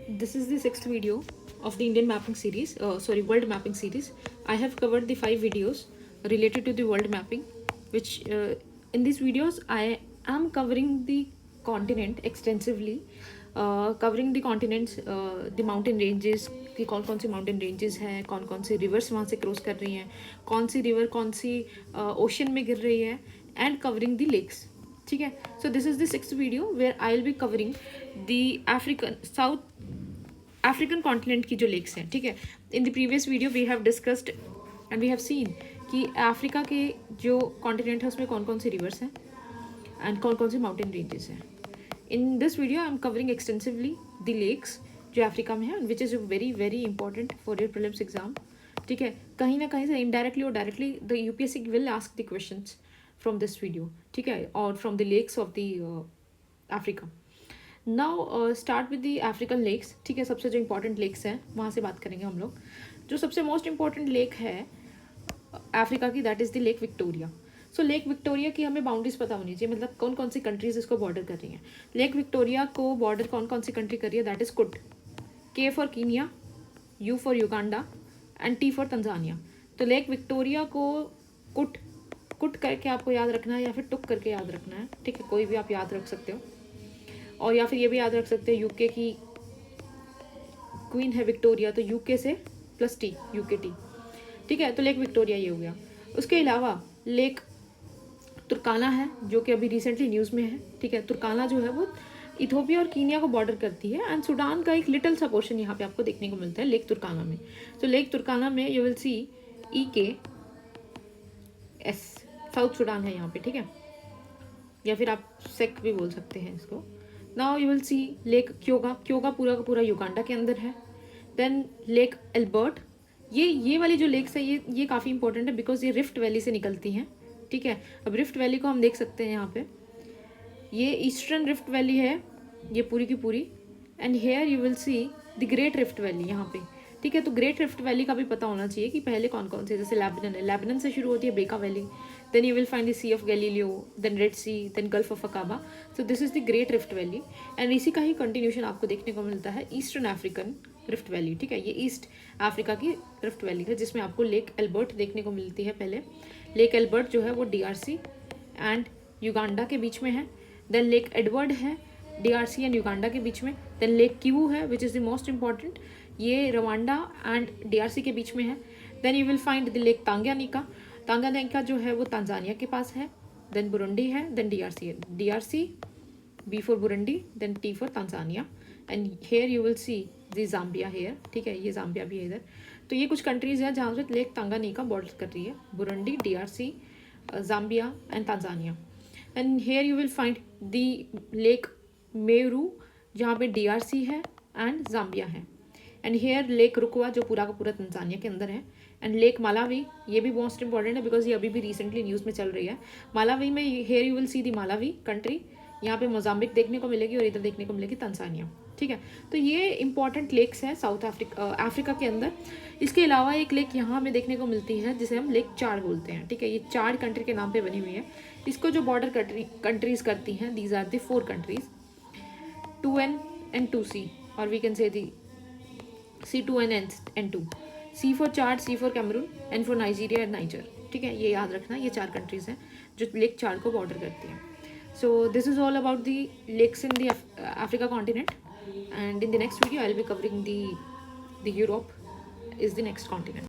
This is the sixth video of the Indian mapping series, world mapping series. I have covered the 5 videos related to the world mapping, which in these videos I am covering the continent extensively, covering the continents, the mountain ranges, कि कौन कौन सी mountain ranges हैं, कौन कौन सी reverse वहाँ से cross कर रही हैं, कौन सी रिवर कौन सी ओशन में गिर रही है, एंड कवरिंग द लेक्स. ठीक है. So this is the sixth video where I will be covering the African continent की जो लेक्स हैं. ठीक है. In the previous video we have discussed and we have seen कि अफ्रीका के जो कॉन्टिनेंट है उसमें कौन कौन सी रिवर्स हैं एंड कौन कौन सी माउंटेन रेंजेस हैं. In this video I am covering extensively the lakes जो अफ्रीका में है, which is very very important for your prelims exam. ठीक है. कहीं ना कहीं से इनडायरेक्टली और directly the UPSC will ask the questions from this video. ठीक है. और from the lakes of the Africa. Now start with the African lakes. ठीक है. सबसे जो इंपॉर्टेंट लेक्स हैं वहाँ से बात करेंगे हम लोग. जो सबसे मोस्ट इंपॉर्टेंट लेक है अफ्रीका की, that is the lake Victoria. So lake Victoria की हमें बाउंड्रीज पता होनी चाहिए, मतलब कौन कौन सी कंट्रीज इसको बॉर्डर कर रही हैं. लेक विक्टोरिया को बॉर्डर कौन कौन सी कंट्री कर रही है, दैट इज कुड. के for Kenya, you for Uganda and T for Tanzania. तो लेक विक्टोरिया को कुट कुट करके आपको याद रखना है या फिर टुक करके याद रखना है. ठीक है. कोई भी आप याद रख सकते हो. और या फिर ये भी याद रख सकते हो यूके की क्वीन है विक्टोरिया, तो यूके से प्लस टी, यूके टी. ठीक है. तो लेक विक्टोरिया ये हो गया. उसके अलावा लेक तुर्काना है जो कि अभी रिसेंटली न्यूज़ में है. ठीक है. तुर्काना जो है वो इथोपिया और कीनिया को बॉर्डर करती है एंड सूडान का एक लिटिल सा पोर्शन यहाँ पे आपको देखने को मिलता है लेक तुर्काना में. तो लेक तुर्काना में you will C EKS, south Sudan है यहाँ पे. ठीक है. या फिर आप सेक भी बोल सकते हैं इसको. Now you will see lake Kyoga. Kyoga पूरा का पूरा युगांडा के अंदर है. Then lake Albert. ये वाली जो लेक्स है ये काफ़ी इंपॉर्टेंट है बिकॉज ये रिफ्ट वैली से निकलती हैं. ठीक है. अब रिफ्ट वैली को हम देख सकते हैं यहाँ पे. ये ईस्टर्न रिफ्ट वैली है ये पूरी की पूरी. And here you will see the great rift valley यहाँ पे. ठीक है. तो ग्रेट रिफ्ट वैली का भी पता होना चाहिए कि पहले कौन कौन से, जैसे लेबनन है, लेबनन से शुरू होती है Bekaa valley. Then you will find the sea of Galileo, then red sea, then gulf of Aqaba. So this is the great rift valley. And इसी का ही कंटिन्यूशन आपको देखने को मिलता है ईस्टर्न अफ्रीकन रिफ्ट वैली. ठीक है. ये ईस्ट अफ्रीका की रिफ्ट वैली है जिसमें आपको लेक एल्बर्ट देखने को मिलती है. पहले लेक एल्बर्ट जो है वो DRC एंड युगांडा के बीच में है. देन लेक एडवर्ड है DRC एंड युगांडा के बीच में. देन लेक क्यू है which is the most important, ये रवांडा एंड DRC के बीच में है. Then you will find the lake Tanganyika. Tanganyika जो है वो तांजानिया के पास है. देन बुरुंडी है. देन DRC है. DRC, B for Burundi, then T for Tanzania. And here you will see the Zambia here. ठीक है. ये जाम्बिया भी है इधर. तो ये कुछ कंट्रीज़ हैं जहाँ से लेक तांगानिका बॉर्डर कर रही है. Burundi, DRC, Zambia and Tanzania. And here you will find the lake Mweru जहाँ पे DRC है एंड जाम्बिया है. एंड हेयर लेक रुकवा जो पूरा का पूरा तंजानिया के अंदर है. एंड लेक मालावी, ये भी मोस्ट इंपॉर्टेंट है बिकॉज ये अभी भी रिसेंटली न्यूज़ में चल रही है. मालावी में here you will see the Malawi country. यहाँ पे मोजाम्बिक देखने को मिलेगी और इधर देखने को मिलेगी तंजानिया. ठीक है. तो ये इंपॉर्टेंट लेक्स हैं साउथ अफ्रीका के अंदर. इसके अलावा एक लेक यहाँ हमें देखने को मिलती है जिसे हम लेक चाड बोलते हैं. ठीक है. ये चाड कंट्री के नाम पे बनी हुई है. इसको जो बॉर्डर कंट्रीज करती हैं, these are the 4 countries, 2N and 2C, और we can say the C2N and 2. C for Chad, C for Cameroon, N for Nigeria and Niger. ठीक है. ये याद रखना. ये 4 कंट्रीज हैं जो लेक चाड को बॉर्डर करती हैं. So this is all about the lakes in the Africa continent, and in the next video I'll be covering the Europe is the next continent.